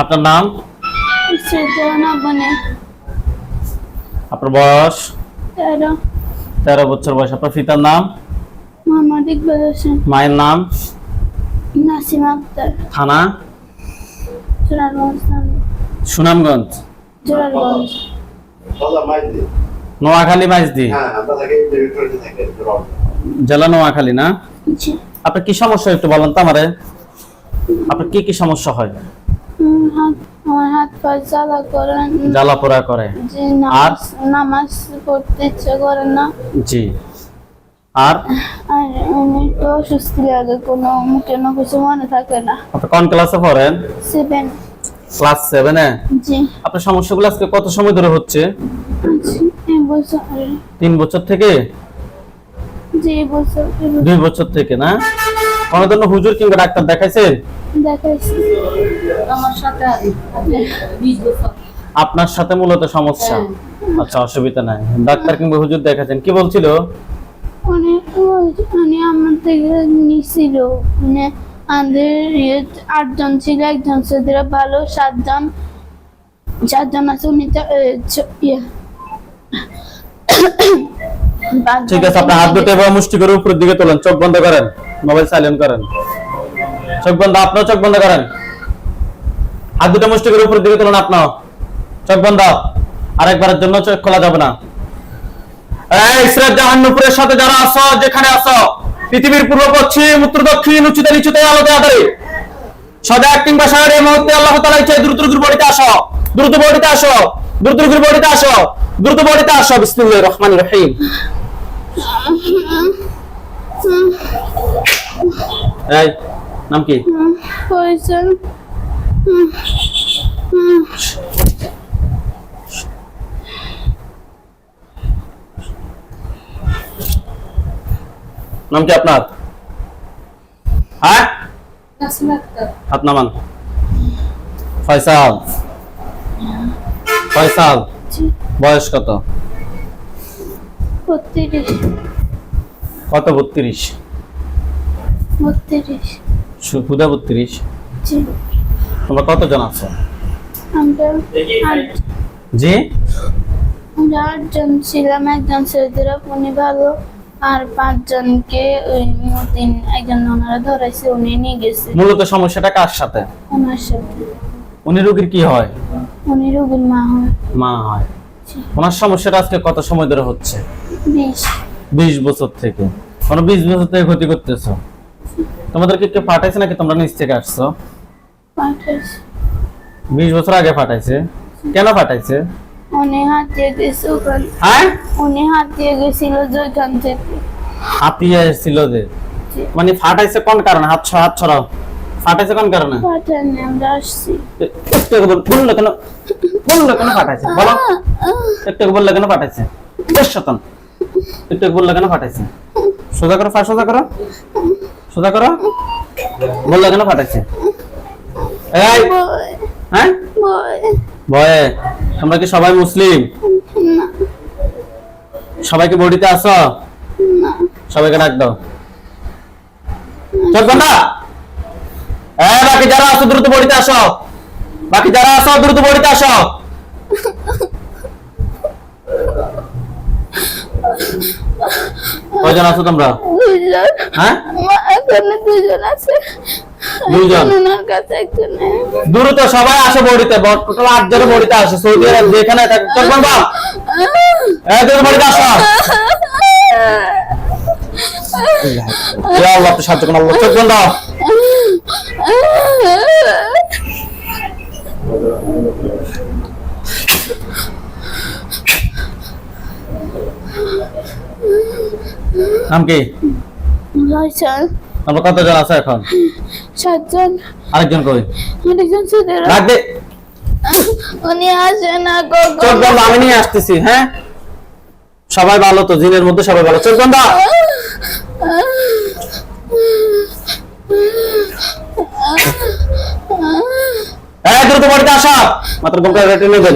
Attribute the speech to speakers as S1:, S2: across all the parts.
S1: আপনার নাম?
S2: বনে
S1: আপনার বয়স?
S2: 13
S1: 13 বছর বয়স। আপনার পিতার নাম?
S2: মোহাম্মদ ইকবাল হোসেন।
S1: মায়ের নাম?
S2: নাসিম আক্তার।
S1: থানা?
S2: জোরারগঞ্জ থানা।
S1: সুনামগঞ্জ?
S2: জোরারগঞ্জ।
S1: নোয়াখালী মাইজদি? জেলা নোয়াখালী না?
S2: জি।
S1: আপনার কি সমস্যা একটু বলেন তো আমারে। আপনার কি কি সমস্যা হয়?
S2: আমার হাত পা জ্বালা করে।
S1: জ্বালা পোড়া করে।
S2: যে নামাজ পড়তে ইচ্ছে করে না।
S1: জি। আর
S2: আমি তো অসুস্থ লাগে, কোনো মুখে না কিছু মনে থাকে না।
S1: আপনি কোন ক্লাসে পড়েন?
S2: 7।
S1: ক্লাস 7 এ?
S2: জি।
S1: আপনার সমস্যাগুলো আজকে কত সময় ধরে হচ্ছে?
S2: আচ্ছা, 1 বছর।
S1: 3 বছর থেকে?
S2: জি, বছর।
S1: 2 বছর থেকে না? কোনো জন্য হুজুর কিংবা ডাক্তার দেখাইছেন?
S2: দেখাইছি।
S3: আমার সাথে 20 বছর।
S1: আপনার সাথে মূলত সমস্যা। আচ্ছা, অসুবিধা নাই। ডাক্তার কিংবা হুজুর দেখাচ্ছেন, কি বলছিল?
S2: উনি আমার থেকে নিছিল, মানে আমাদের 8 জন ছিল, একজন সৌদিরা ভালো, 7 জন 4 জন আছে। উনি
S1: ঠিক আছে, আপনার হাত দুটো এবার মুষ্টি করে উপরের দিকে তোলেন, চোখ বন্ধ করেন, মোবাইল সাইলেন্ট করেন। চোখ বন্ধ, আপনিও চোখ বন্ধ করেন। হাত দুটো মুষ্টি করে উপরের দিকে তোলেন, আপনিও চোখ বন্ধ। আরেকবারের জন্য চোখ খোলা যাবে না। এই ইসরাত জাহান্নুপুরের সাথে যারা আছো, যেখানে আছো, পৃথিবীর পূর্ব পশ্চিম উত্তর দক্ষিণ উচ্চতে নিচুতে আলোতে আধারে সজাগ কিংবা সাহারে এই মুহূর্তে আল্লাহ তাআলা ইচ্ছে দ্রুত দ্রুত বডিতে আসো, দ্রুত বডিতে আসো, দ্রুত দ্রুত বডিতে আসো, দ্রুত বডিতে আসো। বিসমিল্লাহির রহমানির রহিম। এই নাম কি?
S2: পয়সন।
S1: নাম কি আপনার? হ্যাঁ,
S3: নাসিম আক্তার।
S1: হাত নামান। ফয়সাল? ফয়সাল, বয়স কত?
S2: 32।
S1: কত? 32?
S2: 32।
S1: সুদা 32?
S2: জি।
S1: তোমরা কতজন আছো?
S2: আমরা
S1: জি।
S2: 8 জন ছিলাম, একজন সৌদিরা উনি ভালো, আর 5 জনকে ওই মতিন একজন ওনারা ধরাইছে, উনি নিয়ে গেছে
S1: মূলত সমস্যাটা কার সাথে?
S2: ওনার সাথে।
S1: উনি রোগীর কি হয়?
S2: উনি রোগীর মা হয়।
S1: মা হয়।
S2: জি।
S1: ওনার সমস্যাটা আজকে কত সময় ধরে হচ্ছে? 20 বছর থেকে। কোনো 20 বছর থেকে ক্ষতি করতেছো। তোমাদেরকে কেউ পাঠাইছে নাকি তোমরা নিজ থেকে আসছো? 20 বছর আগে পাঠাইছে। কেন পাঠাইছে?
S2: উনি হাত দিয়ে গেছে ওখানে।
S1: হ্যাঁ,
S2: উনি হাত দিয়ে গেছিল যেখান থেকে।
S1: হাতিয়ে এসেছিল যে,
S2: জি।
S1: মানে ফাটাইছে কোন কারণে? হাত ছড়াও। ফাটাইছে কোন কারণে?
S2: পাঠাননি, আমরা আসছি।
S1: একটু বললো কেন? বললো কেন ফাটাইছে? বলো। একটু বললো কেন ফাটাইছে? বেশ শতান। একটু বললো কেন ফাটাইছে? সোজা করো, সোজা করো, সোজা করো। বললো কেন ফাটাইছে? এই,
S2: ভয়,
S1: হ্যাঁ,
S2: ভয়।
S1: ভয়ে? তোমরা কি সবাই মুসলিম?
S2: না,
S1: সবাইকে বডিতে আসো?
S2: না।
S1: সবাইকে ডাক দাও। চোখ বন্ধ। বাকি যারা আসো দ্রুত বডিতে আসো। বাকি যারা আসো দ্রুত বডিতে আসো। কয়জন আছো তোমরা?
S2: 2 জন।
S1: হ্যাঁ,
S2: এখানে 2 জন আছে।
S1: 2 জন।
S2: ওনার কাছে একজন।
S1: দ্রুত সবাই আসো বডিতে। টোটাল 8 জন বডিতে আসো। সৌদি আরব যেখানে থাকে। চোখ বন্ধ। দ্রুত বডিতে আসো। ইয়া আল্লাহ, আপনি সাহায্য করুন আল্লাহ। চোখ বন্ধ। নাম কি?
S2: লয়সাল।
S1: আমরা কতজন আছে এখন?
S2: 7 জন।
S1: আরেকজন কই?
S2: আরেকজন সৌদিরা।
S1: ডাক দে।
S2: উনি আসে না
S1: চোখ বন্ধ, আমি নিয়ে আসতেছি। হ্যাঁ, সবাই ভালো তো? জিনের মধ্যে সবাই ভালো? চোখ বন্ধ। দ্রুত বাড়িতে আসা। মাত্র ঘন্টা রেটে নেবেন।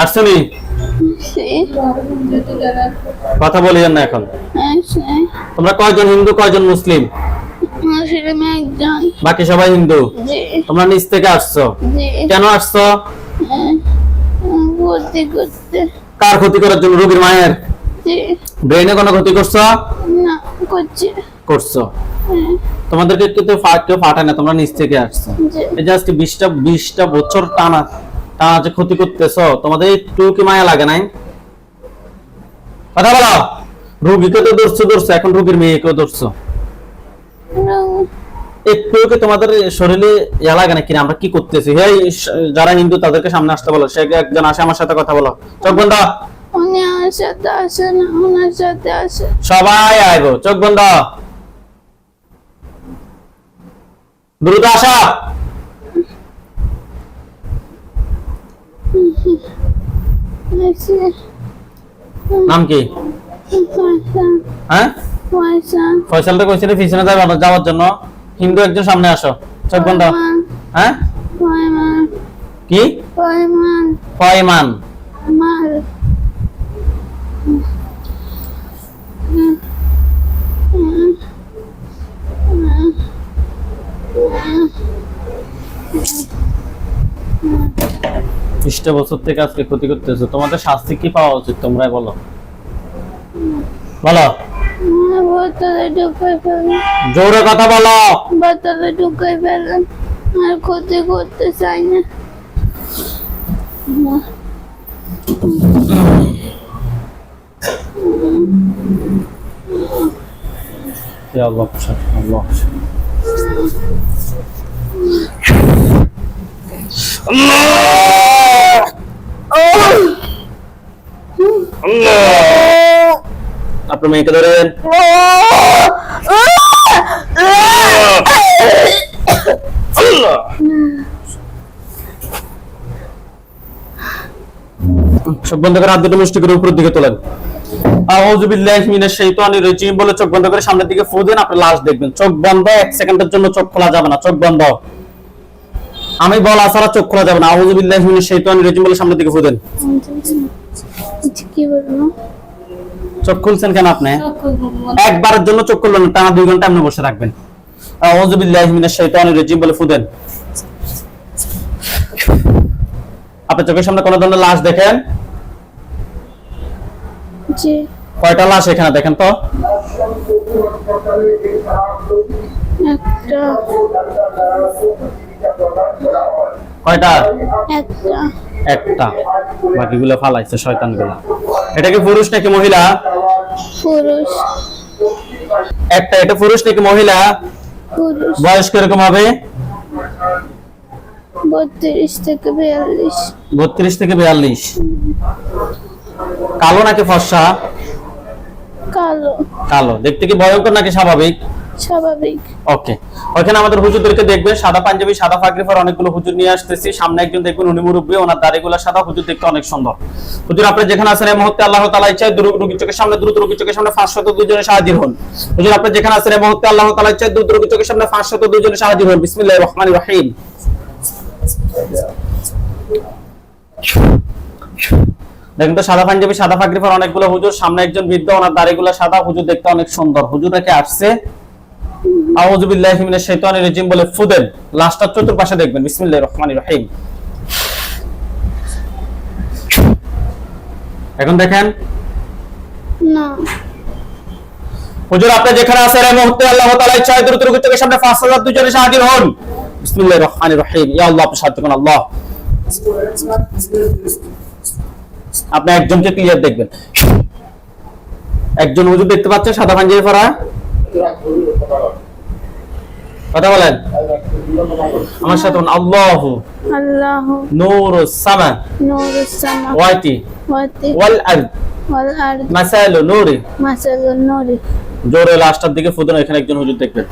S1: আসছনি?
S2: জি
S1: কথা বলিয়েন না এখন।
S2: আছে
S1: তোমরা কয়জন হিন্দু কয়জন মুসলিম?
S2: মুসলিম একজন।
S1: বাকি সবাই হিন্দু।
S2: জি
S1: তোমরা নিচ থেকে আসছো,
S2: জি
S1: কেন আসছো?
S2: ভর্তি করতে।
S1: কার ক্ষতি করার জন্য? রোগীর মায়ের
S2: জি
S1: ব্রেনে কোনো ক্ষতি করছো?
S2: না করছে।
S1: করছো। তোমাদেরকে কেউ পাঠায় না, তোমরা নিচ থেকে আসছো।
S2: জি
S1: এই যে আজকে 20টা বছর টানা টানা যে ক্ষতি করতেছো, তোমাদের একটু কি মায়া লাগে নাই? কথা বলো। রোগীকে তো ধরছো, এখন রোগীর মেয়েকেও ধরছো। একটু কি তোমাদের শরীরে ইয়া লাগে না কিনা আমরা কি করতেছি? যারা হিন্দু তাদেরকে সামনে আসতে বলো। সে একজন আসে আমার সাথে কথা বলো। চোখ বন্ধ।
S2: উনি আমার সাথে আসে না, ওনার সাথে আসে।
S1: সবাই আইবো। চোখ বন্ধ। দ্রুত আসা।
S2: আসে
S1: নাম কি?
S2: পয়সা
S1: হ্যাঁ,
S2: পয়সা
S1: ফয়সালটা কইছিল পিছনে যাওয়ার জন্য। হিন্দু একজন সামনে আসো। চোখ বন্ধ। হ্যাঁ,
S2: পয়মান
S1: কি?
S2: পয়মান
S1: পয়মান।
S2: মাল
S1: খ্রিস্ট বছর থেকে আজকে ক্ষতি করতেছো, তোমাদের শাস্তি কি পাওয়া উচিত তোমরাই বলো। বলো,
S2: বোতলে ঢুকে ফেলেন,
S1: জোরে কথা বলো।
S2: বোতলে ঢুকে ফেলেন, আর ক্ষতি করতে চাই না।
S1: ইয়া আল্লাহ, আল্লাহ। আপনার মেয়েকে ধরেন। চোখ বন্ধ করে হাত দুটো মুষ্টি করে উপরের দিকে তোলেন। আউযু বিল্লাহি মিনাশ শাইতানির রাজিম বলে চোখ বন্ধ করে সামনের দিকে ফু দেন। আপনি লাশ দেখবেন। চোখ বন্ধ, 1 সেকেন্ডের জন্য চোখ খোলা যাবে না। চোখ বন্ধ। আমি বলা ছাড়া চোখ খোলা যাবে না। আউযু বিল্লাহি মিনাশ শাইতানির রাজিম বলে সামনের দিকে ফু দেন।
S2: কি বলবো?
S1: চোখ খুলছেন কেন আপনি? একবারের জন্য চোখ খুলবেন না, টানা 2 ঘন্টা আপনি বসে রাখবেন। আউযু বিল্লাহি মিনাশ শাইতানির রাজিম বলে ফু দেন। আপনার চোখের সামনে কোন ধরনের লাশ দেখেন?
S2: জি
S1: কয়টা লাশ এখানে দেখেন তো?
S2: একটা
S1: কয়টা?
S2: একটা
S1: একটা। বাকিগুলো ফালাইছে শয়তানগুলো। এটা কি পুরুষ নাকি মহিলা?
S2: পুরুষ
S1: একটা। এটা পুরুষ নাকি মহিলা?
S2: পুরুষ
S1: বয়স কিরকম হবে?
S2: 32 থেকে 42
S1: 32 থেকে 42। কালো নাকি ফর্সা?
S2: কালো
S1: কালো। দেখতে কি ভয়ঙ্কর নাকি স্বাভাবিক?
S2: স্বাভাবিক
S1: ওকে। ওখানে আমাদের হুজুরদেরকে দেখবে, সাদা পাঞ্জাবি সাদা পাগড়ি পরে অনেকগুলো হুজুর নিয়ে আসতেছি। সামনে একজন দেখবেন উনি মুরব্বী, ওনার দাড়িগুলো সাদা। হুজুর দেখতে অনেক সুন্দর। হুজুর আপনি যেখানে আছেন এই মুহূর্তে আল্লাহ তাআলা ইচ্ছায় রোগীর চোখের সামনে দ্রুত রোগীর চোখের সামনে 502 জনের হাজির হন। হুজুর আপনি যেখানে আছেন এই মুহূর্তে আল্লাহ তাআলা ইচ্ছায় দ্রুত রোগীর চোখের সামনে 502 জনের হাজির হন। বিসমিল্লাহির রহমানির রহিম। দেখেন তো সাদা পাঞ্জাবি সাদা পাগড়ি পরে অনেকগুলো হুজুর, সামনে একজন বৃদ্ধ, ওনার দাড়িগুলো সাদা। হুজুর দেখতে অনেক সুন্দর। হুজুররা কি আসছে? আউযু বিল্লাহি মিনাশ শাইতানির রাজিম বলে ফু দেন। লাশটার চতুর্পাশে দেখবেন। বিসমিল্লাহির রহমানির রহিম। এখন দেখেন।
S2: না
S1: হুজুর আপনি যেখানে আছেন এই মুহূর্তে আল্লাহ তাআলা ইচ্ছায় দ্রুত রোগীর চোখের সামনে 5,002 জনের হাজির হন। বিসমিল্লাহির রহমানির রহিম। ইয়া আল্লাহ আপনি সাহায্য করুন আল্লাহ। আপনি একজনকে ক্লিয়ার দেখবেন। একজন হুজুর দেখতে পাচ্ছেন সাদা পাঞ্জাবি পরা। কথা বলেন আমার সাথে। আল্লাহু
S2: আল্লাহু
S1: নূরুস সামা
S2: নূরুস সামা
S1: ওয়াতি
S2: ওয়াতি
S1: ওয়াল আরদ
S2: ওয়াল আরদ
S1: মাসালু নূরি।
S2: মাসালুন নূরি।
S1: জোরে লাস্টার দিকে ফুদন। এখানে একজন হুজুর দেখবেন।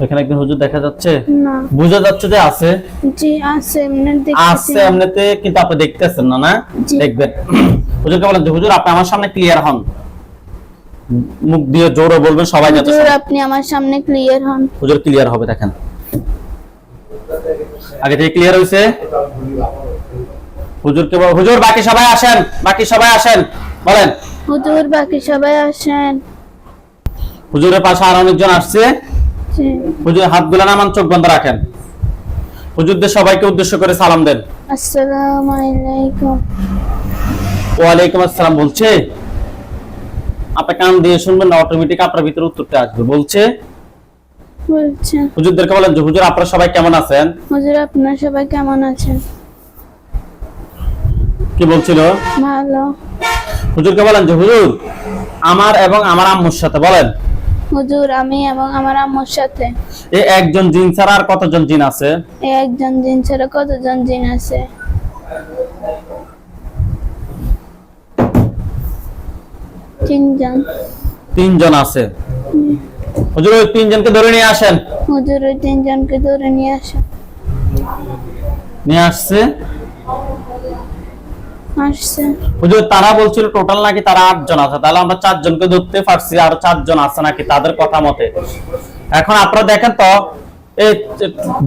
S1: এখানে একজন হুজুর দেখা যাচ্ছে?
S2: না
S1: বোঝা যাচ্ছে যে আছে।
S2: জি আছে, এমনি দেখতেছি
S1: আছে এমনিতে, কিন্তু আপনি দেখতেছেন না। না
S2: জি।
S1: দেখবেন। হুজুরকে বলেন যে হুজুর আপনি আমার সামনে ক্লিয়ার হন। মুখ দিয়ে জোরে বলবেন, সবাই যাতে
S2: হুজুর
S1: শুনে।
S2: আপনি আমার সামনে ক্লিয়ার হন।
S1: হুজুর ক্লিয়ার হবে। দেখেন আগে থেকে ক্লিয়ার হয়েছে? হুজুরকে হুজুর বাকি সবাই আসেন, বাকি সবাই আসেন, বলেন।
S2: হুজুর বাকি সবাই আসেন।
S1: হুজুরের পাশে আর অনেকজন আসছে।
S2: জি।
S1: হুজুর হাতগুলো নামান, চোখ বন্ধ রাখেন। হুজুরদের সবাইকে উদ্দেশ্য করে সালাম দেন।
S2: আসসালামু আলাইকুম।
S1: ওয়ালাইকুম আসসালাম বলছে। আপনি কান দিয়ে শুনবেন না, অটোমেটিক আপনার ভিতরে উত্তরটা আসবে। বলছে
S2: বলছেন।
S1: হুজুরদেরকে বলেন যে হুজুর আপনারা সবাই কেমন আছেন?
S2: হুজুর আপনারা সবাই কেমন আছেন?
S1: কি বলছিল?
S2: ভালো।
S1: হুজুরকে বলেন যে হুজুর আমার এবং আমার আম্মুর সাথে, বলেন।
S2: হুজুর আমি এবং আমার আম্মুর সাথে।
S1: এই একজন জিন ছাড়া আর কতজন জিন আছে?
S2: এই একজন জিন ছাড়া কতজন জিন আছে? 3 জন।
S1: 3 জন আছে। হুজুর ওই 3 জনকে ধরে নিয়ে আসেন।
S2: হুজুর ওই 3 জনকে ধরে নিয়ে আসেন।
S1: নিয়ে আসছে।
S2: আসছে।
S1: হুজুর তারা বলছিল টোটাল নাকি তারা 8 জন আছে, তাহলে আমরা 4 জনকে ধরতে পারছি, আর 4 জন আছে নাকি তাদের কথা মতে। এখন আপনারা দেখেন তো এই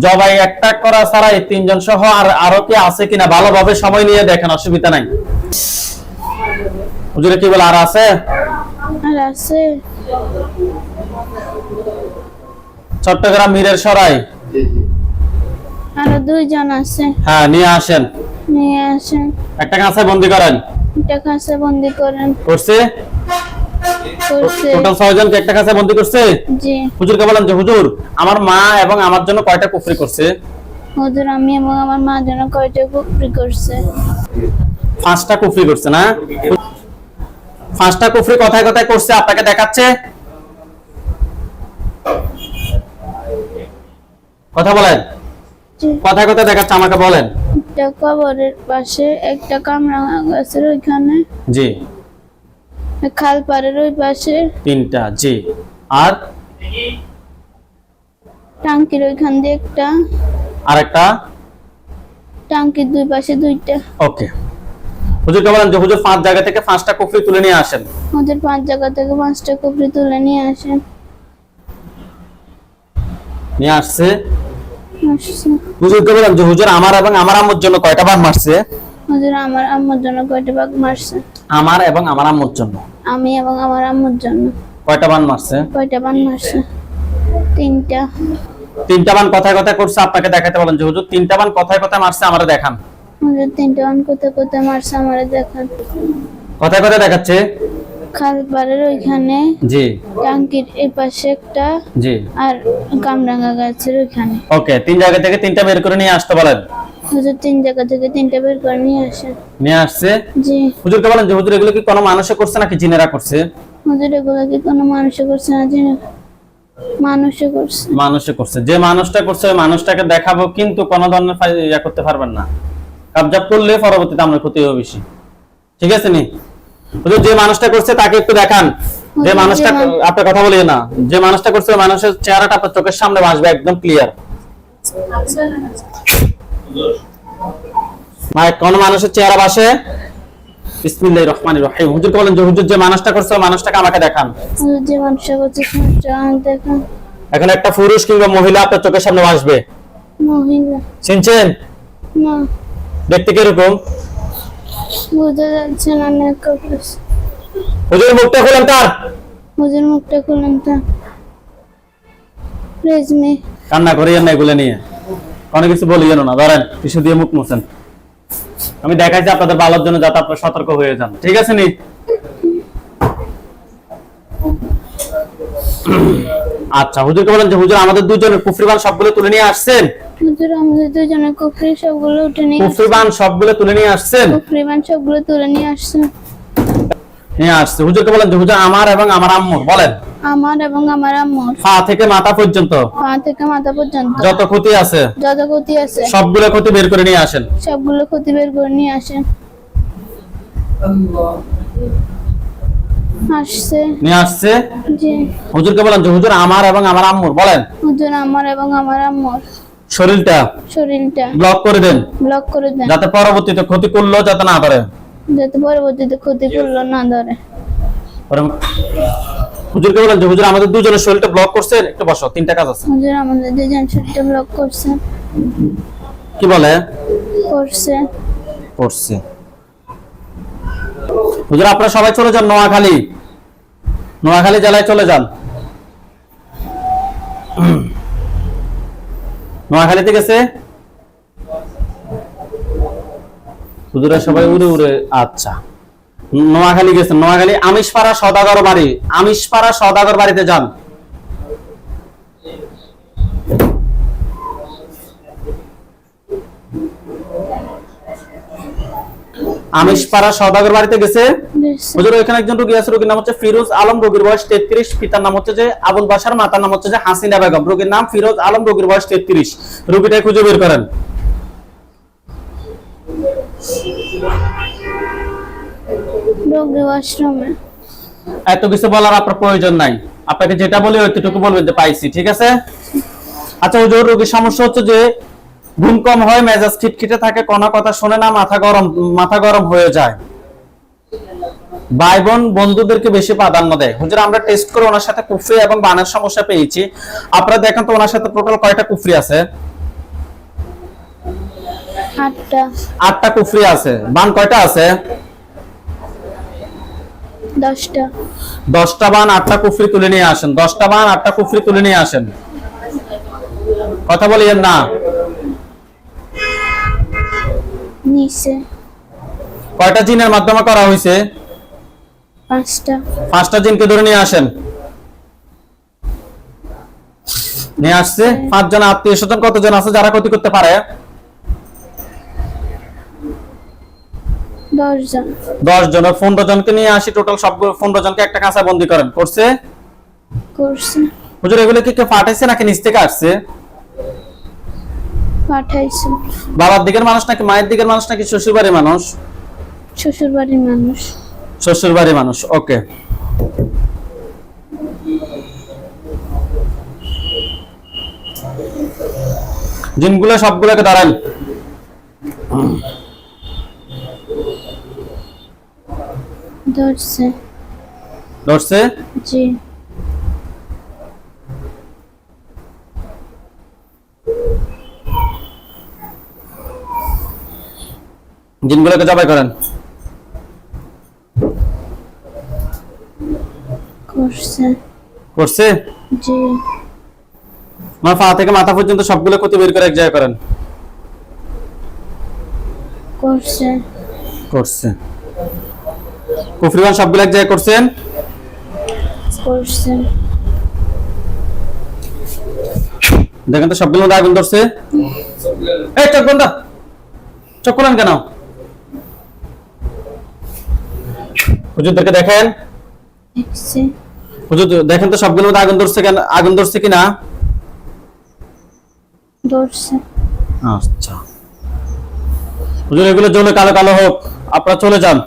S1: জবাই একটা করা ছাড়া এই 3 জন সহ আর আরো কি আছে কিনা ভালোভাবে সময় নিয়ে দেখেন, অসুবিধা নাই। হুজুরে কি বলে আর আছে?
S2: আর আছে।
S1: চট্টগ্রাম মীরের সরাই।
S2: আরো 2 জন আছে।
S1: হ্যাঁ নিয়ে আসেন।
S2: নিয়ে আসেন।
S1: একটা কাছে বন্দি করেন।
S2: এটা কাছে বন্দি করেন।
S1: করছে
S2: করছে।
S1: টোটাল 6 জনকে একটা কাছে বন্দি করছে।
S2: জি।
S1: হুজুরকে বলেন যে হুজুর আমার মা এবং আমার জন্য কয়টা কুফরি করছে?
S2: হুজুর আমি এবং আমার মা যেন কয়টা কুফরি করছে?
S1: 5টা কুফরি করছে না? 5টা কুফরি কথায় কথায় করছে, আপনাকে দেখাচ্ছে। কথা বলেন,
S2: জি।
S1: কথায় কথায় দেখাচ্ছে, আমাকে বলেন।
S2: একটা কবরের পাশে, একটা কামরাঙা গাছের ওইখানে,
S1: জি।
S2: খাল পাড়ের ওই পাশে,
S1: 3টা। জি। আর
S2: টাঙ্কির ওইখান দিয়ে একটা,
S1: আরেকটা।
S2: টাঙ্কির 2 পাশে 2টা।
S1: ওকে। হুজুরকে বলেন যে হুজুর 5 জায়গা থেকে 5টা কুফরি তুলে নিয়ে আসেন।
S2: ওদের 5 জায়গা থেকে 5টা কুফরি তুলে নিয়ে আসেন।
S1: নিয়ে আসছে।
S2: আসছে।
S1: হুজুরকে বলেন যে হুজুর আমার এবং আমার আম্মুর জন্য কয়টা বাঘ মারছে?
S2: হুজুর আমার আম্মুর জন্য কয়টা বাঘ মারছে?
S1: আমার এবং আমার আম্মুর জন্য।
S2: আমি এবং আমার আম্মুর জন্য
S1: কয়টা বান মারছে?
S2: কয়টা বান মারছে? 3টা।
S1: 3টা বান কথায় কথায় করছে, আপনাকে দেখাতে বলেন যে হুজুর 3টা বান কথায় কথায় মারছে, আমারে দেখান।
S2: হুজুর 3টা বান কোথায় কোথায় মারছে আমারে দেখান।
S1: কথায় কথায় দেখাচ্ছে।
S2: খাল পাড়ের ওইখানে,
S1: জি।
S2: টাঙ্কির এই পাশে একটা,
S1: জি।
S2: আর কামরাঙা গাছের ওইখানে।
S1: ওকে, 3 জায়গা থেকে 3টা বের করে নিয়ে আসতে বলেন।
S2: হুজুর 3 জায়গা থেকে 3টা বের করে নিয়ে আসেন।
S1: নিয়ে আসছে।
S2: জি।
S1: হুজুরকে বলেন যে হুজুর এগুলো কি কোনো মানুষে করছে নাকি জিনেরা করছে?
S2: হুজুর এগুলো কি কোনো মানুষে করছে না? জি মানুষে করছে।
S1: মানুষে করছে। যে মানুষটা করছে ওই মানুষটাকে দেখাবো, কিন্তু কোনো ধরনের ইয়া করতে পারবেন না। কাবজাব করলে পরবর্তীতে আমরা ক্ষতি হবে বেশি। ঠিক আছে নি? হুজুর যে মানুষটা করছে তাকে একটু দেখান। যে মানুষটা, আপনি কথা বলিয়ে না, যে মানুষটা করছে ওই মানুষের চেহারাটা আপনার চোখের সামনে আসবে, একদম ক্লিয়ার। ভাই কোন মানুষের চেহারা বাসে? বিসমিল্লাহির রহমানির রহিম। হুজুরকে বলেন যে হুজুর যে মানুষটা করছে ওই মানুষটাকে আমাকে দেখান।
S2: হুজুর যে মানুষে করছে মানুষটা আমাকে দেখান।
S1: এখন একটা পুরুষ কিংবা মহিলা আপনার চোখের সামনে আসবে,
S2: মহিলা।
S1: চিনছেন?
S2: না।
S1: দেখতে কিরকম?
S2: বোঝা যাচ্ছে না মেকআপ।
S1: হুজুর মুখটা খুলেন তার।
S2: হুজুর মুখটা খুলেন তা। রেজমি।
S1: কান্না করিয়েন না এগুলো নিয়ে, অনেক কিছু বলিয়েন না, ধরেন টিস্যু দিয়ে মুখ মুছেন। আমি দেখাইছি আপনাদের ভালোর জন্য, যাতে আপনারা সতর্ক হয়ে যান। ঠিক আছে নি? আচ্ছা, হুজুরকে বলেন যে হুজুর আমাদের দুজনের কুফরিবান সবগুলো তুলে নিয়ে আসছেন।
S2: হুজুর আমাদের দুজনের কুফরি সবগুলো উঠে নিয়ে
S1: কুফরিবান সবগুলো তুলে নিয়ে আসছেন।
S2: কুফরিবান সবগুলো তুলে নিয়ে আসছেন।
S1: নিয়ে আসছে। হুজুরকে বলেন যে হুজুর আমার এবং আমার আম্মুর, বলেন,
S2: আমার এবং আমার আম্মুর
S1: পা থেকে মাথা পর্যন্ত
S2: পা থেকে মাথা পর্যন্ত
S1: যত ক্ষতি আছে
S2: যত ক্ষতি আছে
S1: সবগুলো ক্ষতি বের করে নিয়ে আসেন।
S2: সবগুলো ক্ষতি বের করে নিয়ে আসেন। আসছে।
S1: নিয়ে আসছে।
S2: জি।
S1: হুজুরকে বলেন যে হুজুর আমার এবং আমার আম্মুর, বলেন,
S2: হুজুর আমার এবং আমার আম্মুর
S1: শরীরটা
S2: শরীরটা
S1: ব্লক করে দেন,
S2: ব্লক করে দেন,
S1: যাতে পরবর্তীতে ক্ষতি করলো যাতে না করে।
S2: যাতে পরবর্তীতে ক্ষতি করলো না ধরে।
S1: হুজুরকে বলেন যে হুজুর আমাদের দুজনের শরীরটা ব্লক করছেন, একটু বসো, 3টা কাজ আছে।
S2: হুজুর আমাদের দুজন শরীরটা ব্লক করছে।
S1: কি বলে?
S2: করছে।
S1: করছে। হুজুর আপনারা সবাই চলে যান নোয়াখালী, নোয়াখালী জেলায় চলে যান। নোয়াখালীতে গেছে হুজুরা সবাই উড়ে উড়ে। আচ্ছা, নোয়াখালী গেছেন। নোয়াখালী আমিষপাড়া সওদাগর বাড়ি, আমিষপাড়া সওদাগর বাড়িতে যান। আমিষপাড়া সওদাগর বাড়িতে গেছে
S2: গেছে।
S1: হুজুর। ওইখানে একজন রোগী আছে, রোগীর নাম হচ্ছে ফিরোজ আলম, রোগীর বয়স 33, পিতার নাম হচ্ছে যে আবুল বাশার, মাতার নাম হচ্ছে যে হাসিনা বেগম। রোগীর নাম ফিরোজ আলম, রোগীর বয়স 33। রোগীটাকে খুঁজে বের করেন।
S2: রোগী আশ্রমে।
S1: এত কিছু বলার আপনার প্রয়োজন নাই, আপনাকে যেটা বলি ওইটুকু বলবেন যে পাইছি, ঠিক আছে? আচ্ছা হুজুর, রোগীর সমস্যা হচ্ছে যে ঘুম কম হয়, মেজাজ খিটখিটে থাকে, কোনো কথা শোনে না, মাথা গরম হয়ে যায়, ভাই বোন বন্ধুদেরকে বেশি প্রাধান্য দেয়। হুজুর আমরা টেস্ট করে ওনার সাথে কুফরি এবং বানের সমস্যা পেয়েছি। আপনারা দেখেন তো ওনার সাথে টোটাল কয়টা কুফরি আছে?
S2: 8টা।
S1: 8টা কুফরি আছে। বান কয়টা আছে?
S2: 10টা।
S1: 10টা বান 8টা কুফরি তুলে নিয়ে আসেন। 10টা বান 8টা কুফরি তুলে নিয়ে আসেন। কথা বলিয়েন না।
S2: নিচে।
S1: কয়টা জিনের মাধ্যমে করা হয়েছে?
S2: 5টা।
S1: 5টা জিনকে ধরে নিয়ে আসেন। নিয়ে আসছে 5 জন আত্মীয় স্বজন। কতজন আছে যারা ক্ষতি করতে পারে?
S2: 10 জন।
S1: 10 জন। 15 জনকে নিয়ে আসি, টোটাল সব 15 জনকে একটা কাঁচা বন্দি করেন। করছে?
S2: করছে।
S1: হুজুর এগুলো কি কেউ পাঠাইছে নাকি নিচ থেকে আসছে?
S2: পাঠাইছে।
S1: বাবার দিকের মানুষ নাকি মায়ের দিকের মানুষ নাকি শ্বশুর বাড়ির মানুষ?
S2: শ্বশুর বাড়ির মানুষ।
S1: শ্বশুর বাড়ির মানুষ। ওকে। জিনগুলো সবগুলোকে দাঁড়ান।
S2: ধরছে।
S1: ধরছে?
S2: জি।
S1: জিনগুলোকে জবাই করেন।
S2: করছে।
S1: করছে?
S2: জি।
S1: আমার পা থেকে মাথা পর্যন্ত সবগুলো ক্ষতি বের করে এক জায়গায় করেন।
S2: করছে।
S1: করছে। কুফরিবান সবগুলো এক জায়গায় করছেন?
S2: করছে।
S1: দেখেন তো সবগুলোর মধ্যে আগুন ধরছে? এই চোখ বন্ধ, চোখ খুলেন কেন? হুজুরদেরকে দেখেন।
S2: দেখছি।
S1: হুজুর দেখেন তো সবগুলোর মধ্যে আগুন ধরছে কেন, আগুন ধরছে কিনা?
S2: ধরছে।
S1: আচ্ছা হুজুর এগুলো জ্বলে কালো কালো হোক, আপনারা চলে যান।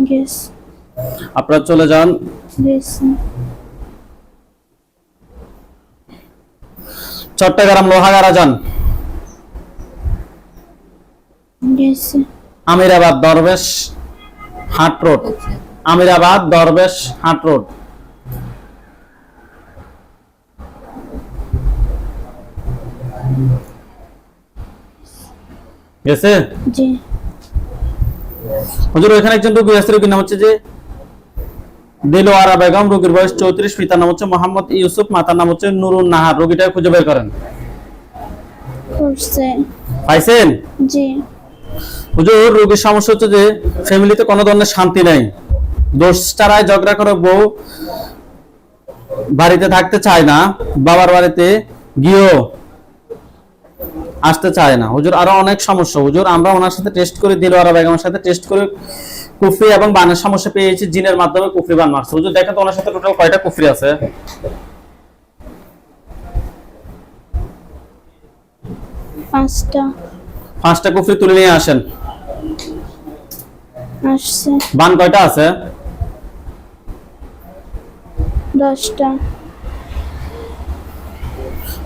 S2: গেস।
S1: আপনারা চলে যান।
S2: গেছে।
S1: চট্টগ্রাম লোহাগাড়া যান।
S2: গেছে।
S1: আমিরাবাদ দরবেশ হাট রোড, আমিরাবাদ দরবেশ হাট রোড। গেছে?
S2: জি।
S1: হুজুর ওইখানে একজন রোগী আছে, রোগীর নাম হচ্ছে যে দিলওয়ারা বেগম, রোগীর বয়স 34, পিতার নাম হচ্ছে মোহাম্মদ ইউসুফ, মাতার নাম হচ্ছে নুরুন নাহার। রোগীটাকে খুঁজে বের করেন।
S2: করছে।
S1: পাইছেন?
S2: জি।
S1: হুজুর রোগীর সমস্যা হচ্ছে যে ফ্যামিলিতে কোনো ধরনের শান্তি নাই, দোষ ছাড়াই ঝগড়া করে, বউ বাড়িতে থাকতে চায় না, বাবার বাড়িতে গিয়েও আসতে চায় না। হুজুর আরো অনেক সমস্যা। হুজুর আমরা ওনার সাথে টেস্ট করে, দিলওয়ারা বেগমের সাথে টেস্ট করে কুফরি এবং বানের সমস্যা পেয়েছি, জিনের মাধ্যমে কুফরি বান মারছে। হুজুর দেখেন তো ওনার সাথে টোটাল কয়টা কুফরি আছে?
S2: 5টা।
S1: 5টা কুফরি তুলে নিয়ে আসেন।
S2: আসছে।
S1: বান কয়টা আছে?
S2: 10টা।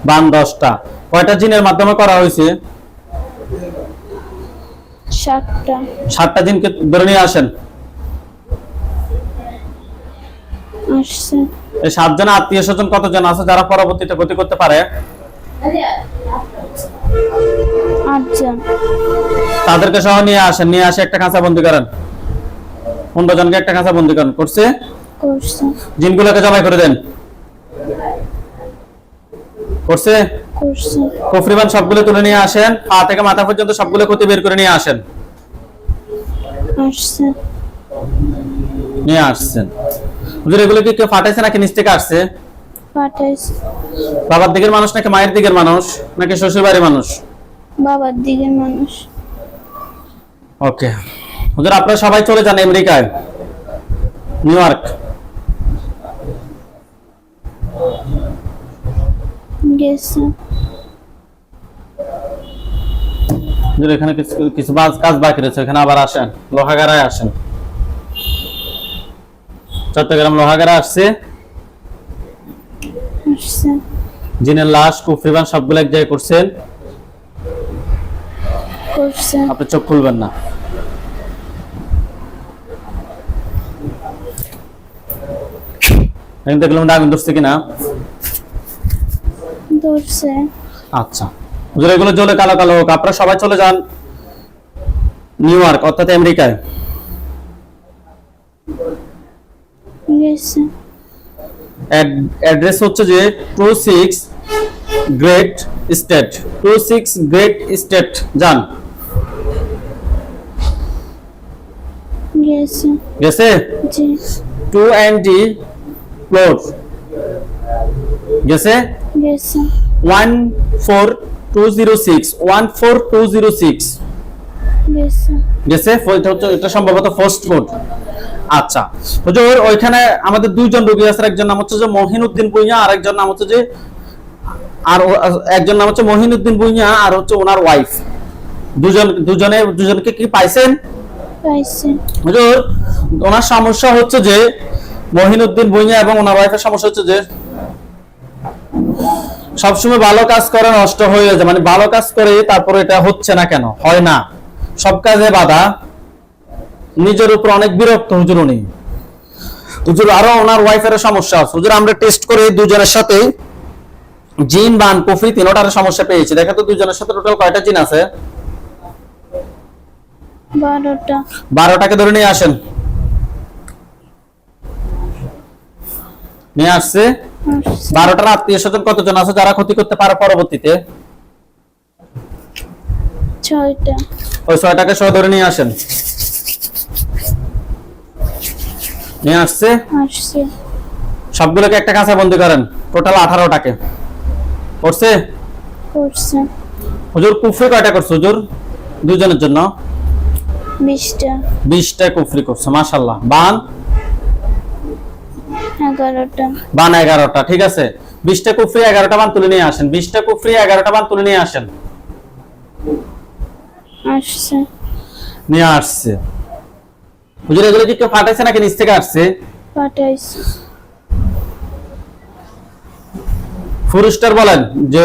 S1: বান 10টা। কয়টা জিনের মাধ্যমে করা হয়েছে?
S2: 7টা।
S1: 7টা জিনকে ধরে নিয়ে আসেন।
S2: আসছে।
S1: এই 7 জন আত্মীয় স্বজন কতজন আছে যারা পরবর্তীতে ক্ষতি করতে পারে?
S2: 8 জন।
S1: তাদেরকে সহ নিয়ে আসেন, নিয়ে আসে একটা খাঁচা বন্দি করেন। 15 জনকে একটা খাঁচা বন্দি করেন। করছে?
S2: করছে।
S1: জিনগুলোকে জবাই করে দেন। করছে?
S2: করছে।
S1: কুফরিবান সবগুলো তুলে নিয়ে আসেন, পা থেকে মাথা পর্যন্ত সবগুলো ক্ষতি বের করে নিয়ে আসেন।
S2: আসছে।
S1: নিয়ে আসছেন। হুজুর এগুলো কি কেউ ফাটাইছে নাকি নিচ থেকে আসছে?
S2: পাঠাইছে।
S1: বাবার দিকের মানুষ নাকি মায়ের দিকের মানুষ নাকি শ্বশুর বাড়ির মানুষ?
S2: বাবার দিকের মানুষ।
S1: ওকে হুজুর, আপনারা সবাই চলে যান আমেরিকায়, নিউ ইয়র্ক।
S2: গেছে।
S1: হুজুর এখানে কিছু কিছু কাজ বাকি রয়েছে, এখানে আবার আসেন, লোহাগাড়ায় আসেন। চট্টগ্রাম লোহাগাড়া আসছে।
S2: আসছে।
S1: জিনের লাশ কুফরিবান সবগুলো এক জায়গায় করছেন।
S2: করছে।
S1: আপনি চোখ খুলবেন না। এখন দেখলাম আগুন ধরছে কিনা।
S2: ধরছে।
S1: আচ্ছা হুজুর এগুলো জ্বলে কালো কালো হোক, আপনারা সবাই চলে যান নিউ ইয়র্ক অর্থাৎ আমেরিকায়।
S2: গেছে।
S1: অ্যাড্রেস হচ্ছে যে 26 গ্রেট স্টেট, 26 গ্রেট স্টেট যান।
S2: গেছে।
S1: গেছে?
S2: জি।
S1: 2ND ফ্লোর গেছে।
S2: গেছে।
S1: 14206 14206
S2: গেছে।
S1: গেছে। এটা সম্ভবত ফার্স্ট ফুড। আচ্ছা হুজুর ওইখানে আমাদের দুইজন রোগী আছে, একজন নাম হচ্ছে যে মহিনুদ্দিন ভুঁইয়া, আর একজন নাম হচ্ছে যে একজন নাম হচ্ছে মহিনুদ্দিন ভুঁইয়া আর হচ্ছে ওনার ওয়াইফ। দুজনকে কি পাইছেন?
S2: পাইছে।
S1: হুজুর ওনার সমস্যা হচ্ছে যে মহিনুদ্দিন ভুঁইয়া এবং ওনার ওয়াইফের সমস্যা হচ্ছে যে সবসময় ভালো কাজ করে নষ্ট হয়ে যায়, মানে ভালো কাজ করে তারপরে এটা হচ্ছে না কেন, হয় না, সব কাজে বাধা, নিজের উপর অনেক বিরক্ত হুজুর উনি। হুজুর আরো ওনার ওয়াইফের সমস্যা আছে হুজুর, আমরা টেস্ট করে দুজনের সাথে জিন বান কুফরি তিনটার সমস্যা পেয়েছি। দেখো তো দুজনের সাথে টোটাল কয়টা জিন আছে?
S2: 12টা।
S1: 12টাকে ধরে নিয়ে আসেন। নিয়ে আসছে।
S2: আসছে।
S1: 12টার আত্মীয় স্বজন কতজন আছে যারা ক্ষতি করতে পারে পরবর্তীতে?
S2: 6টা।
S1: ওই 6টাকে সহ ধরে নিয়ে আসেন। নিয়ে আসছে।
S2: আসছে।
S1: সবগুলোকে একটা কাঁচা বন্দি করেন, টোটাল 18টাকে করছে।
S2: করছে।
S1: হুজুর কুফরি কয়টা করছে হুজুর? দুজনের জন্য
S2: 20টা।
S1: 20টা কুফরি করছে, মাশাআল্লাহ। বান
S2: 11টা।
S1: বান 11টা, ঠিক আছে। 20টা কুফরি 11টা বান তুলে নিয়ে আসেন, 20টা কুফরি 11টা বান তুলে নিয়ে আসেন।
S2: আসছে।
S1: নিয়ে আসছে। হুজুর এগুলো কি কেউ ফাটাইছে নাকি নিচ থেকে আসছে?
S2: পাঠাইছে।
S1: ফুরুস্টার বলেন যে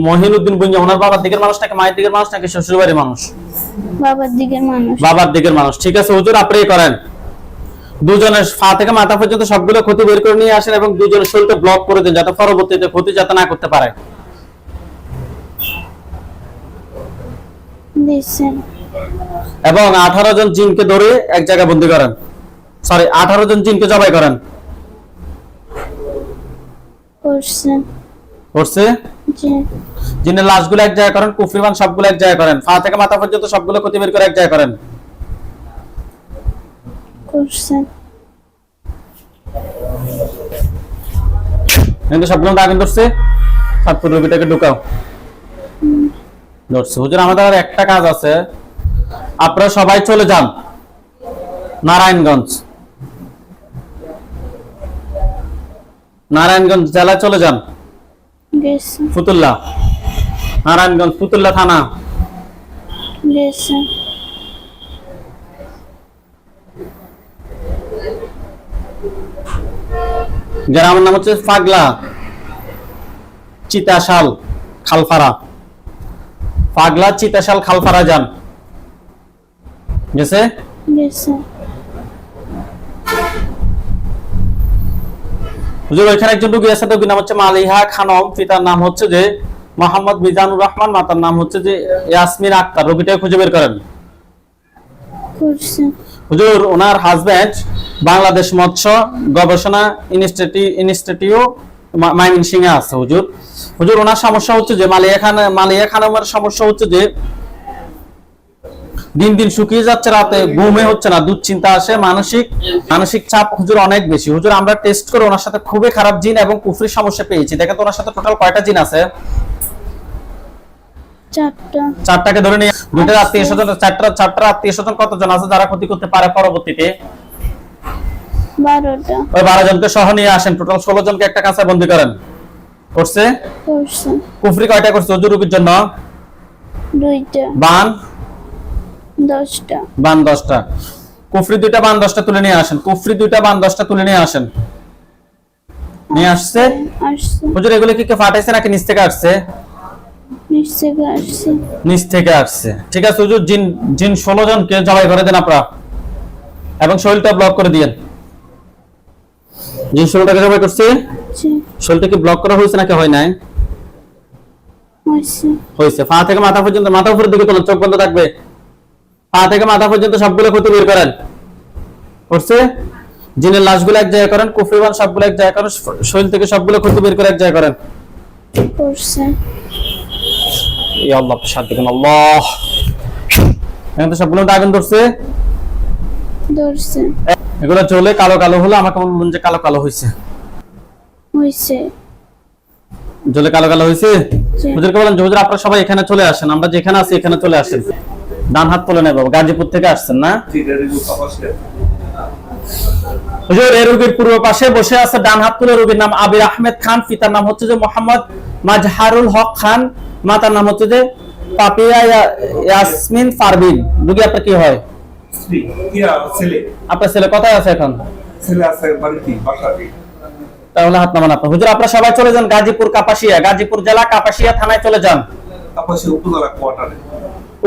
S1: মহিনুদ্দিন ভুঁইয়া ওনার বাবার দিকের মানুষ নাকি মায়ের দিকের মানুষ নাকি শ্বশুর বাড়ির মানুষ?
S2: বাবার দিকের মানুষ।
S1: বাবার দিকের মানুষ, ঠিক আছে হুজুর আপনি করেন। দুজনের পা থেকে মাথা পর্যন্ত সবগুলো ক্ষতি বের করে নিয়ে আসেন এবং দুজনের শরীরটা ব্লক করে দেন যাতে পরবর্তীতে ক্ষতি যাতে না করতে পারে।
S2: দিছেন।
S1: এবং 18 জন জিনকে ধরে এক জায়গায় বন্দী করেন, সরি 18 জন জিনকে জবাই করেন।
S2: করছে।
S1: করছে।
S2: জি।
S1: জিনের লাশগুলো এক জায়গায় করেন, কুফরিবান সবগুলো এক জায়গায় করেন, পা থেকে মাথা পর্যন্ত সবগুলো ক্ষতি বের করে এক জায়গায় করেন।
S2: করছে।
S1: কিন্তু সবগুলো আগুন ধরছে। সাতপুর রবিটাকে ঢুকাও। ধরছে। হুজুর আমাদের আর একটা কাজ আছে, আপনারা সবাই চলে যান নারায়ণগঞ্জ, নারায়ণগঞ্জ জেলায় চলে যান।
S2: গেছে।
S1: ফুতুল্লা, নারায়ণগঞ্জ ফুতুল্লা থানা।
S2: গেছে।
S1: গ্রামের নাম হচ্ছে পাগলা চিতাশাল খালপাড়া, পাগলা চিতাশাল খালপাড়া যান। গেছে।
S2: গেছে।
S1: হুজুর ওইখানে একজন রোগী আছে, রোগীর নাম হচ্ছে মালিহা খানম, পিতার নাম হচ্ছে যে মোহাম্মদ মিজানুর রহমান, মাতার নাম হচ্ছে যে ইয়াসমিন আক্তার। রোগীটা খুঁজে বের করেন।
S2: করছে।
S1: হুজুর ওনার হাজবেন্ড বাংলাদেশ মৎস্য গবেষণা ইনস্টিটিউট ময়মনসিংহে আছে। হুজুর হুজুর ওনার সমস্যা হচ্ছে যে মালিয়া খানমের সমস্যা হচ্ছে যে দিন দিন শুকিয়ে যাচ্ছে, রাতে ঘুমে হচ্ছে না, দুশ্চিন্তা আসে, মানসিক চাপ হুজুর অনেক বেশি। হুজুর আমরা টেস্ট করে ওনার সাথে খুবই খারাপ জিন এবং কুফরির সমস্যা পেয়েছি। দেখেন তো ওনার সাথে টোটাল কয়টা জিন আছে?
S2: 4টা।
S1: 4টাকে ধরে নিয়ে দুইটা আত্মীয় স্বজন, চারটা আত্মীয় স্বজন কতজন আছে যারা ক্ষতি করতে পারে পরবর্তীতে?
S2: 12টা।
S1: ওই 12 জনকে সহ নিয়ে আসেন, টোটাল 16 জনকে একটা কাঁচায় বন্দী করেন। করছে?
S2: করছে।
S1: কুফরি কয়টা করছে হুজুর রোগীর জন্য?
S2: 2টা।
S1: বান
S2: 10টা।
S1: বান 10টা। কুফরি 2টা, বান 10টা তুলে নিয়ে আসেন। কুফরি 2টা, বান 10টা তুলে নিয়ে আসেন। নিয়ে আসছে?
S2: আসছে।
S1: হুজুর এগুলো কি কে ফাটাইছে নাকি নিচ থেকে আসছে?
S2: নিচ থেকে আসছে।
S1: নিচ থেকে আসছে। ঠিক আছে হুজুর, জিন 16 জনকে জবাই করে দেন আপনারা এবং শরীরটা ব্লক করে দিয়েন। জিন 16টাকে জবাই করছে।
S2: জি।
S1: শরীরটা কি ব্লক করা হয়েছে নাকি হয় নাই?
S2: হয়েছে।
S1: হয়েছে। পা থেকে মাথা পর্যন্ত, মাথা উপরের দিকে তোলেন, চোখ বন্ধ থাকবে। পা থেকে মাথা পর্যন্ত সবগুলো ক্ষতি বের করেন। করছে? জিনের লাশগুলো এক জায়গায় করেন, কুফরিবান সবগুলো এক জায়গায় করেন, শরীর থেকে সবগুলো ক্ষতি বের করে এক জায়গায় করেন।
S2: করছে।
S1: ইয়া আল্লাহ, শান্তি করুন আল্লাহ। এখন তো সবগুলো আগুন ধরছে।
S2: ধরছে।
S1: এগুলো জ্বলে কালো কালো হলো, আমাকে বলুন যে কালো কালো হয়েছে।
S2: হয়েছে।
S1: জ্বলে কালো কালো হয়েছে।
S2: জি।
S1: হুজুরকে বলেন যে হুজুর আপনারা সবাই এখানে চলে আসেন, আমরা যেখানে আছি এখানে চলে আসেন। ডান হাত তুলে নেই বাবা, গাজীপুর থেকে আসছেন না? হুজুর এই রোগীর পূর্ব পাশে বসে আছে ডান হাত তুলে রোগীর নাম আবির আহমেদ খান, পিতার নাম হচ্ছে যে মোহাম্মদ মাজহারুল হক খান, মাতার নাম হচ্ছে যে পাপিয়া ইয়াসমিন পারভিন। রোগী আপনার কি হয়? আপনার ছেলে কোথায় আছে এখন? তাহলে হাত নামান আপনার। হুজুর আপনারা সবাই চলে যান গাজীপুর কাপাসিয়া, গাজীপুর জেলা কাপাসিয়া থানায় চলে যান।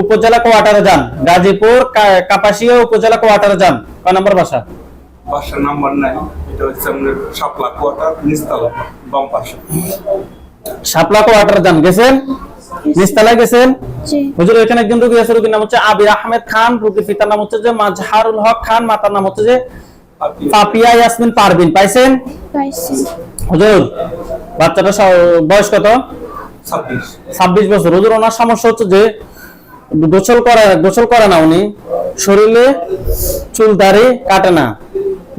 S1: উপজেলা কোয়ার্টারে যান, গাজীপুর কাপাসিয়া উপজেলা কোয়ার্টারে যান। কয় নম্বর বাসা?
S4: বাসার নাম্বার নাই, এটা হচ্ছে আমাদের শাপলা কোয়ার্টার, নিচতলা, বাম পাশে।
S1: শাপলা কোয়ার্টারে যান। গেছেন? নিচতলায় গেছেন?
S2: জি।
S1: হুজুর এখানে একজন রোগী আছে, রোগীর নাম হচ্ছে আবির আহমেদ খান, রোগীর পিতার নাম হচ্ছে যে মাজহারুল হক খান, মাতার নাম হচ্ছে যে পাপিয়া ইয়াসমিন পারভিন। পাইছেন?
S2: পাইছি।
S1: হুজুর বাচ্চাটা বয়স কত? 26 বছর। হুজুর ওনার সমস্যা হচ্ছে যে গোসল করে না, উনি শরীরে চুল দাড়ি কাটে না,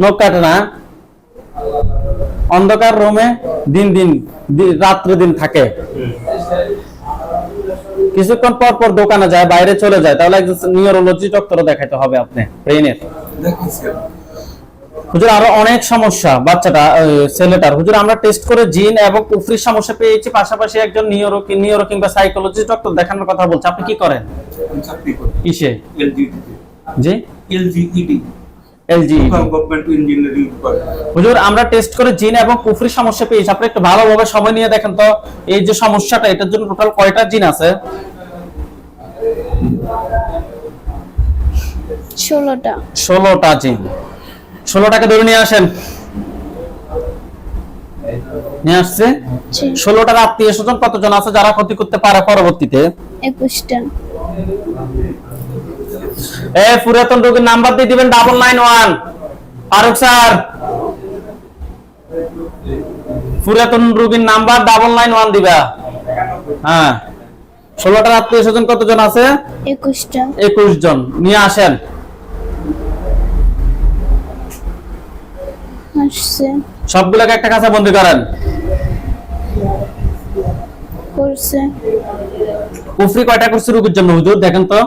S1: নখ কাটে না, অন্ধকার রুমে দিন রাত্রে দিন থাকে, কিছুক্ষণ পর পর দোকানে যায়, বাইরে চলে যায়। তাহলে একজন নিউরোলজি ডক্টর দেখাইতে হবে আপনি, ব্রেইনের। হুজুর আরো অনেক সমস্যা বাচ্চাটা ছেলেটার। হুজুর আমরা টেস্ট করে জিন এবং কুফরির সমস্যা পেয়েছি, পাশাপাশি একজন নিউরো কিংবা সাইকোলজি ডক্টর দেখানোর কথা বলছে। আপনি কি করেন? কিসে? জি এলজি। হুজুর আমরা টেস্ট করে জিন এবং কুফরির সমস্যা পেয়েছি, আপনি একটু ভালোভাবে সময় নিয়ে দেখেন তো এই যে সমস্যাটা, এটার জন্য টোটাল কয়টা জিন আছে?
S2: 16টা।
S1: 16টা জিন। 16টাকে ধরে নিয়ে আসেন। নিয়ে আসছে। 16টার আত্মীয় স্বজন কতজন আছে যারা ক্ষতি করতে পারে পরবর্তীতে?
S2: 21টা।
S1: পুরাতন রোগীর নাম্বার দিয়ে দিবেন 991। ফারুক স্যার, পুরাতন রোগীর নাম্বার 991 দিবা। হ্যাঁ, 16টার আত্মীয় স্বজন কতজন আছে?
S2: 21টা।
S1: 21 জন। নিয়ে আসেন।
S2: আসছে।
S1: সবগুলোকে একটা কাছে বন্দী করেন।
S2: করছে।
S1: কুফরি কয়টা করছে রোগীর জন্য হুজুর দেখেন তো?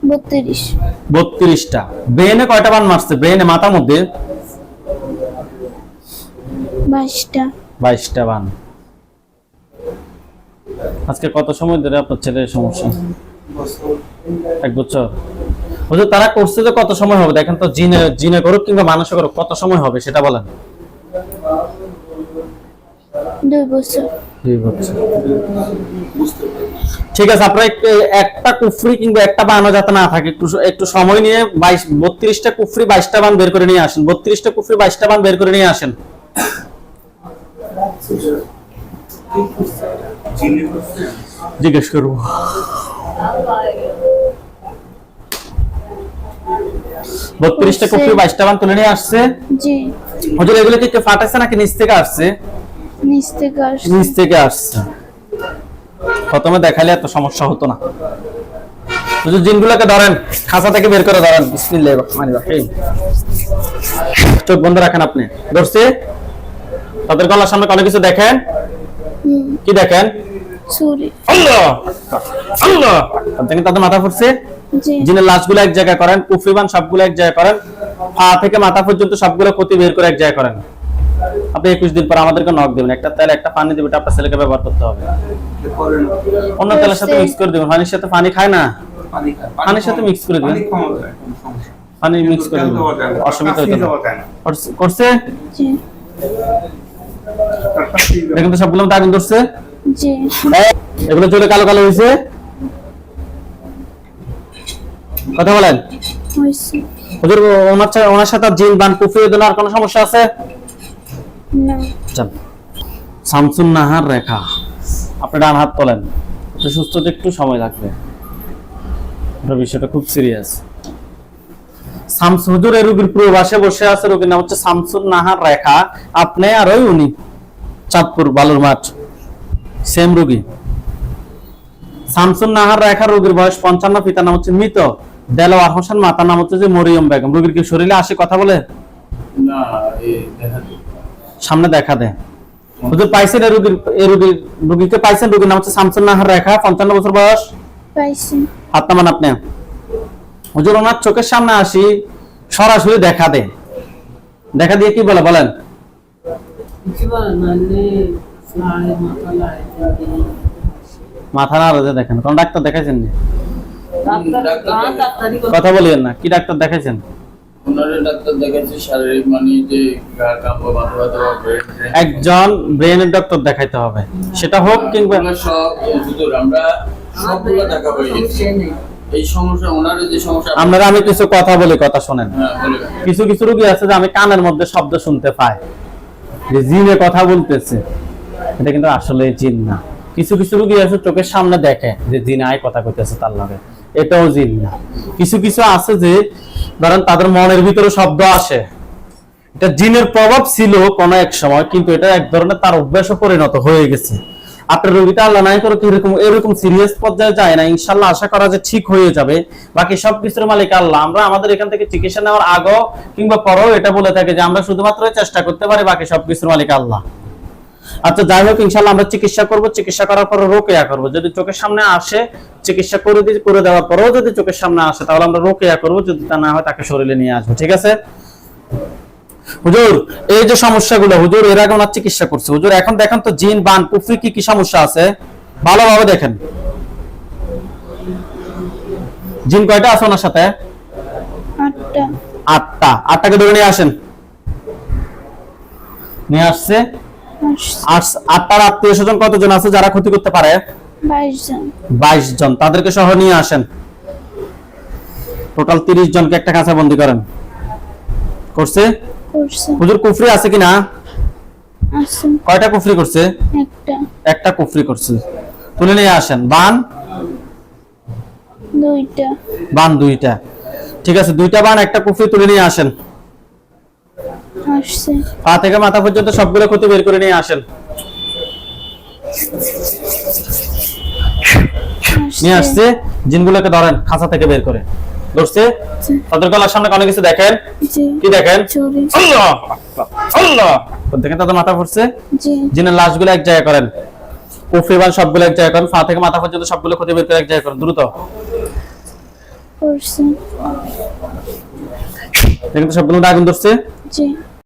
S1: 32টা। ব্রেনে কয়টা বান মারছে? ব্রেনে মাথার মধ্যে 22টা বান। আজকে কত সময় ধরে আপনার ছেলের সমস্যা? 1 বছর। হুজুর তারা করছে যে কত সময় হবে দেখেন তো? জিনে করুক কিংবা মানুষে করুক, কত সময় হবে সেটা বলেন।
S2: 2 বছর।
S1: 2 বছর। ঠিক আছে, আপনারা একটা কুফরি কিংবা একটা বানও যাতে না থাকে, একটু সময় নিয়ে 32টা কুফরি 22টা বান বের করে নিয়ে আসেন। 32টা কুফরি 22টা বান বের করে নিয়ে আসেন।
S4: চিনি করছে
S1: জিজ্ঞেস করবো। 32টা কুফরি 22টা বান তুলে নিয়ে আসছে।
S2: জি
S1: হুজুর এগুলো কি একটু ফাটাইছে নাকি নিচ থেকে আসছে?
S2: নিচ থেকে আসছে।
S1: নিচ থেকে আসছে। প্রথমে দেখালে এত সমস্যা হতো না। হুজুর জিনগুলোকে ধরেন, খাঁচা থেকে বের করে ধরেন। বিসমিল্লাহির রহমানির রহিম। চোখ বন্ধ রাখেন আপনি। ধরছে? তাদের গলার সামনে অনেক কিছু দেখেন। কি দেখেন?
S2: ছুরি।
S1: আল্লাহ আল্লাহ। দেখেন তাদের মাথা ফুটছে।
S2: জি
S1: জিনের লাশগুলো এক জায়গায় করেন, কুফরিবান সবগুলো এক জায়গায় করেন, পা থেকে মাথা পর্যন্ত সবগুলো ক্ষতি বের করে এক জায়গায় করেন। আপনি 21 দিন পর আমাদেরকে নক দিবেন, একটা তেল একটা পানি দিবেন, আপনার ছেলেকে ব্যবহার করতে হবে।
S4: করেন
S1: অন্য তেলের সাথে মিক্স করে দিবেন, পানির সাথে পানি খায় না,
S4: পানি খায়
S1: পানির সাথে মিক্স করে দিবেন,
S4: পানি কম যায় কোনো সমস্যা
S1: পানি মিক্স করে দিবেন, অসুবিধা হতো না। করছে
S2: জি
S1: দেখেন তো সবগুলো মধ্যে আগুন ধরছে।
S2: জি
S1: এগুলো জ্বলে কালো কালো হয়েছে। কথা বলেন
S2: হইছে
S1: হুজুর, ওনার সাথে জিন বান কুফরি এদের আর কোনো সমস্যা আছে?
S2: না।
S1: চল শামসুন নাহার রেখা, আপনি ডান হাত তোলেন। এটা সুস্থ হতে একটু সময় লাগবে, এটা বিষয়টা খুব সিরিয়াস। শামস হুজুর এই রোগীর প্রবাসে বসে আছে, রোগীর নাম হচ্ছে শামসুন নাহার রেখা। আপনি আর ওই উনি চাঁদপুর বালুর মাঠ, সেম রোগী। শামসুন নাহার রেখা রোগীর বয়স 55, পিতার নাম হচ্ছে মৃত দেলোয়ার হোসেন, মাতার নাম হচ্ছে যে মরিয়ম বেগম। রোগীর কি শরীরে আসে কথা বলে?
S5: না, এই দেখা দিই।
S1: সামনে দেখা দেয়। হুজুর পাইছেন রোগীকে পাইছেন? রোগীর নাম হচ্ছে শামসুন নাহার রেখা, 55 বছর বয়স।
S2: পাইছি।
S1: হাত নামান আপনি। হুজুর ওনার চোখের সামনে আসি, সরাসরি দেখা দেয়। দেখা দিয়ে কি বলে বলেন?
S3: কিছু বলে না, ফ্লাই মাথা লাই
S1: মাথা নাড়াতে দেখেন। কোন ডাক্তার দেখাইছেন নি?
S3: ডাক্তারি
S1: কথা বলিয়েন না, কি ডাক্তার দেখাইছেন?
S5: ওনারে ডাক্তার দেখাচ্ছি শারীরিক মানে যে গা কাম্প বাঁধা বাঁধা
S1: একজন ব্রেনের ডক্টর দেখাইতে হবে, সেটা হোক কিংবা
S5: সব হুজুর আমরা সবগুলো টাকা পাই গেছি। এই সমস্যা ওনারে যে সমস্যা
S1: আপনারা, আমি কিছু কথা বলি, কথা শোনেন।
S5: হ্যাঁ বলে
S1: কিছু কিছু রোগী আছে যে আমি কানের মধ্যে শব্দ শুনতে পাই যে জিনে কথা বলতেছে, এটা কিন্তু আসলে জিন না। কিছু কিছু রোগী আছে চোখের সামনে দেখে যে জিন আয় কথা কইতেছে তার লগে, এটাও জিন না। কিছু কিছু আছে যে ধরেন তাদের মনের ভিতরে শব্দ আসে, এটা জিনের প্রভাব ছিল কোন এক সময়, কিন্তু এটা এক ধরনের তার অভ্যাসে পরিণত হয়ে গেছে। আপনার রোগীটা আল্লাহ নাই করে এরকম সিরিয়াস পর্যায়ে যায় না, ইনশাল্লাহ আশা করা যে ঠিক হয়ে যাবে। বাকি সবকিছুর মালিক আল্লাহ। আমরা আমাদের এখান থেকে চিকিৎসা নেওয়ার আগেও কিংবা পরেও এটা বলে থাকি যে আমরা শুধুমাত্র চেষ্টা করতে পারি, বাকি সবকিছুর মালিক আল্লাহ। আচ্ছা যাই হোক, ইনশাল্লাহ আমরা চিকিৎসা করব, চিকিৎসা করার পর রোকেয়া করব। যদি চোখের সামনে আসে, চিকিৎসা করে দেওয়ার পরেও যদি চোখের সামনে আসে, তাহলে আমরা রোকেয়া করব। যদি তা না হয় তাকে শরীরে নিয়ে আসবো, ঠিক আছে? হুজুর এই যে সমস্যাগুলো, হুজুর এর আগে ওনার চিকিৎসা করছে। হুজুর এখন দেখেন তো জিন বান কুফরি কি কি সমস্যা আছে, ভালোভাবে দেখেন। জিন কয়টা আছে ওনার সাথে?
S2: 8টা।
S1: 8টাকে ধরে নিয়ে আসেন। নিয়ে আসছে। 8টার আত্মীয় স্বজন কতজন আছে যারা ক্ষতি করতে পারে?
S2: 22 জন।
S1: 22 জন, তাদেরকে সহ নিয়ে আসেন। টোটাল 30 জনকে একটা কাঁচা বন্দি করেন। করছে?
S2: করছে।
S1: হুজুর কুফরি আছে কিনা?
S2: আছে।
S1: কয়টা কুফরি করছে? একটা কুফরি করছে। তুলে নিয়ে আসেন। বান?
S2: 2টা।
S1: বান 2টা। ঠিক আছে, 2টা বান একটা কুফরি তুলে নিয়ে আসেন।
S2: আসছে।
S1: পা থেকে মাথা পর্যন্ত সবগুলো ক্ষতি বের করে নিয়ে আসেন। নিয়ে আসছে। জিনগুলোকে ধরেন খাঁচা থেকে বের করে। ধরছে? তাদের গলার সামনে অনেক কিছু দেখেন।
S2: জি।
S1: কি দেখেন?
S2: ছুরি।
S1: আল্লাহ আল্লাহ। দেখেন তাদের মাথা পড়ছে।
S2: জি।
S1: জিনের লাশগুলো এক জায়গায় করেন, কুফরিবান সবগুলো এক জায়গায় করেন, পা থেকে মাথা পর্যন্ত সবগুলো ক্ষতি বের করে এক জায়গায় করেন, দ্রুত।
S2: করছে।
S1: দেখেন তো সবগুলো আগুন ধরছে।
S2: জি।